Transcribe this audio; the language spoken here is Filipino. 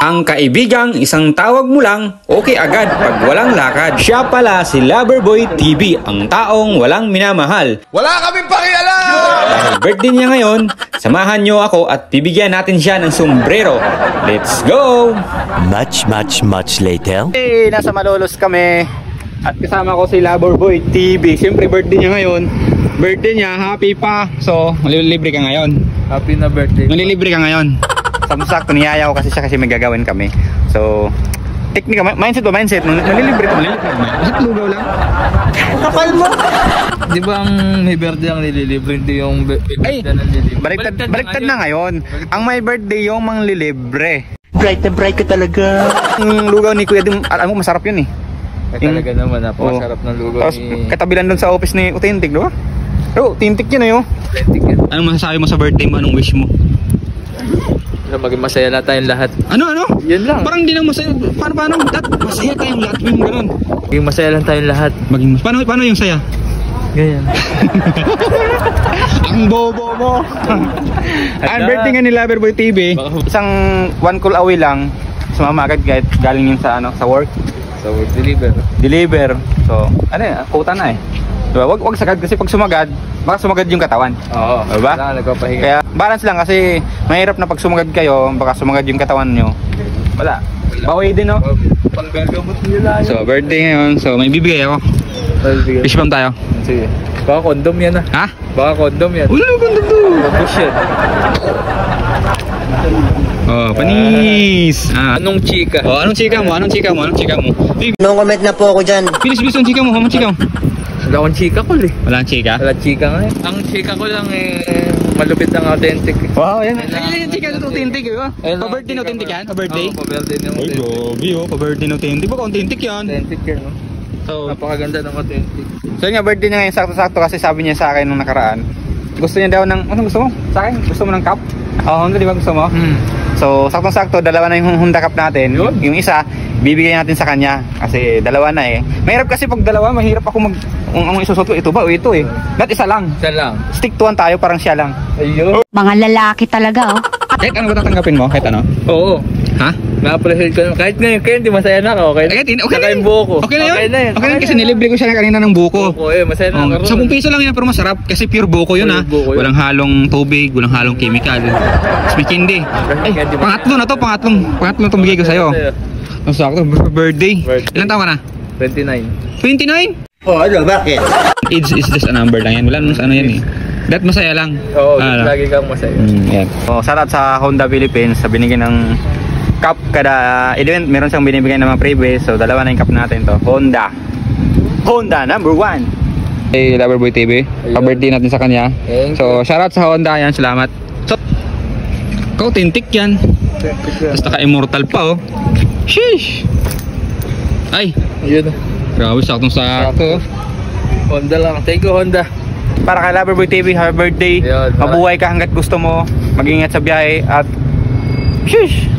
Ang kaibigang isang tawag mo lang, okay agad pag walang lakad. Siya pala si Loverboy TV, ang taong walang minamahal. Wala kaming pakialam! Dahil birthday niya ngayon, samahan niyo ako at bibigyan natin siya ng sombrero. Let's go! Much later. Hey, nasa Malolos kami. At kasama ko si Loverboy TV. Siyempre birthday niya ngayon. Birthday niya, happy pa. So, malilibre ka ngayon. Happy na birthday. Malilibre ka ngayon. Sakto niyaya ko kasi siya kasi may gagawin kami. So, technique, mindset ba? Mindset. Malilibre ka. Basta lugaw lang. Kapal mo. Di ba ang may birthday ang nililibre? Hindi yung ay, baliktad na ngayon. Ang may birthday yung manglilibre. Bright na bright ka talaga. Ang lugaw ni Kuya, alam mo masarap yun eh. Talaga naman, napakasarap ng lugaw tapos, ni... katabilan dun sa office ni Authentic, diba? Oh, Authentic yun eh. Authentic yan. Anong masasabi mo sa birthday mo? Anong wish mo? Maging masaya na tayong lahat. Ano? Yun lang. Parang hindi lang masaya. Paano? Masaya tayong lahat. Yung ganun. Maging masaya lang tayong lahat. Paano yung saya? Ganyan. Ang bobo mo. Ang birthday nga ni Loverboy TV. Isang one call away lang. Sumama agad kahit galing yun sa work. So, deliver. So, ano yan? Kuta na eh. Diba? Wag sagad kasi pag sumagad, baka sumagad yung katawan. Oo. Diba? Nagpapahinga. Kaya balance lang kasi mahirap na pag sumagad kayo, baka sumagad yung katawan nyo. Wala. Bawi din, no? Panggagamot nila. So, birthday ngayon. So, may bibigay ako. Fish bomb tayo. Sige. Baka condom yan ah. Ha? Baka condom yan. Ulo, condom to. Push yan. Oh, panis. Anong chika? Oh, anong chika mo? No comment na po ako dyan. Bilis ang chika mo. Anong chika mo? Wala akong chika ko eh. Walang chika? Wala chika nga eh. Ang chika ko lang malupit ang authentic eh. Wow, yan. Ay, yung chika na authentic eh. Pa-birthday na authentic yan? Pa-birthday? Oo, pa-birthday na Ay, authentic. gobi oh. Pa-birthday na authentic. Baka authentic yan. Authentic yan, no? So, napakaganda ng authentic. So yun nga, birthday niya ngayon, sakto-sakto kasi sabi niya sa akin nung nakaraan. Gusto niya daw ng, ano gusto mo? Sa akin? Gusto mo ng cup? Oo, Honda, di ba gusto mo? So, sakto-sakto, dalawa na yung Honda cup natin. Yung isa, bibigay natin sa kanya. Kasi dalawa na eh. Mahirap kasi pag dalawa, mahirap ako ang isusot ko. Ito ba o ito eh? Not isa lang. Isa lang. Stick to one tayo, parang siya lang. Ayun. Mga lalaki talaga, oh. Kahit ano ba tatanggapin mo? Kahit ano? Oo. Ha? Na-appreciate ko. Kahit ngayon, kaya hindi masaya na ako. Okay na yung buho ko. Okay na yun? Okay na kasi nilibre ko siya kanina ng buko. Buko eh, masaya na ako. 10 piso lang yan pero masarap kasi pure buko yun ha. Walang halong tubig, walang halong chemical. Tapos may kindi. Pangatlo na to, pangatlo to bigay ko sa'yo. Ang sakto, birthday. Ilan taon ka na? 29. 29? Oh, ano, bakit? Age is just a number lang yan. Wala naman sa ano yan eh. That masaya lang. Oo, lagi kang masaya. Yan. Shout out sa Honda Philippines sa binigyan ng cup kada event. Meron siyang binibigay ng mga freebies. So dalawa na yung cup natin to. Honda number 1. Hey, Loverboy TV. Pa-birthday natin sa kanya. So shout out sa Honda yan. Salamat. So, authentic yan. Tapos naka-immortal pa oh. Sheesh. Ay. Yun. Grabe, saktong-sakto. Honda lang. Thank you, Honda. Para kay Loverboy TV, happy birthday. Mabuhay ka hanggat gusto mo. Mag-ingat sa biyahe at sheesh.